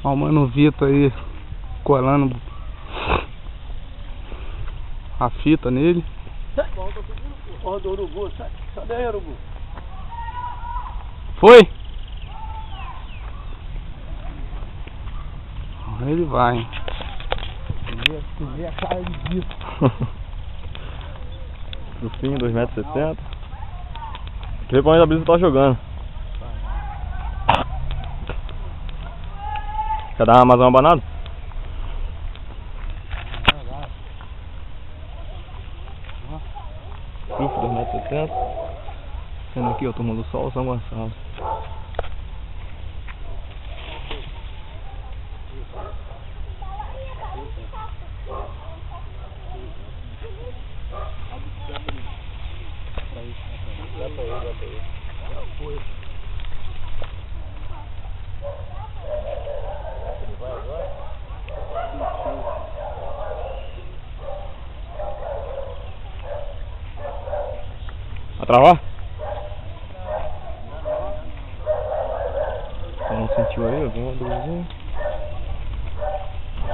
Ó o Mano Vitor aí colando a fita nele. Ó do urubu, sai daí, urubu. Foi? Ele vai. Tu vê a cara de bicho. No fim, 2,70 m. Vê pra onde a brisa tá jogando. Quer dar mais uma abanada? Surf, 2,70 m. Sendo aqui, ó, Turma do Sol, São Gonçalo. Vai travar? Não sentiu aí, ó, vem uma brusinha.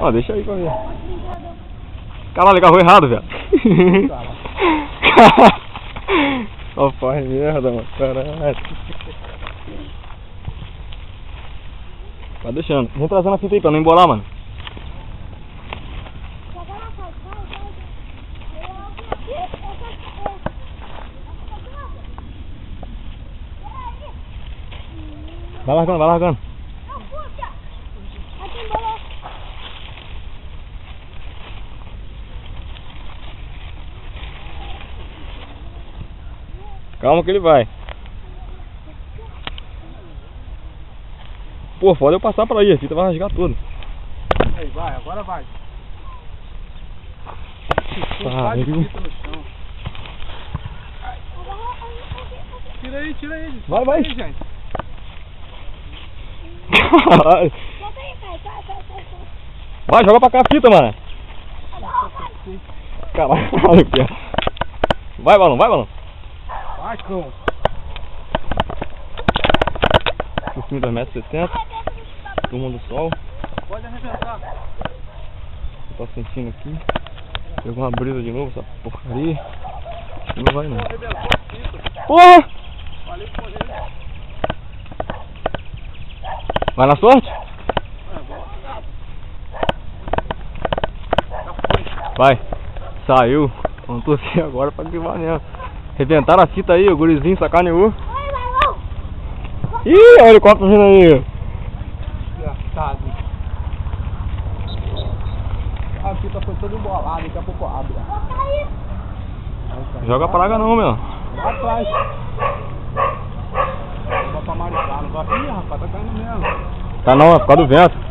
Ó, deixa aí pra ver. Caralho, agarrou errado, velho. Ó, faz merda, mano. Caralho. Vai deixando. Vem trazendo a fita aí pra não embolar, mano. Vai largando, vai largando. Calma que ele vai. Pô, foda eu passar pra aí, a fita vai rasgar tudo. Aí, vai, agora vai. Pariu. Tira aí. Vai, vai. Aí, gente. Caralho. Vai, joga pra cá a fita, mano. Caralho, Pia. Vai, balão, vai, balão. Vai, cão. Surfinho 2,70 m. Turma do Sol. Pode arrebentar. Tô sentindo aqui. Pegou uma brisa de novo, essa porcaria. Não vai não. Porra! Vai na sorte? Vai. Saiu. Vamos torcer agora pra que vai mesmo. Rebentaram a fita aí, o gurizinho sacaneou. Ih, olha o helicóptero vindo aí. Engraçado. A fita foi toda embolada, daqui a pouco abre. Joga praga não, meu. Lá atrás. Vou pra maricá, não vai. Ih, rapaz, tá caindo mesmo. Tá não, é por causa do vento.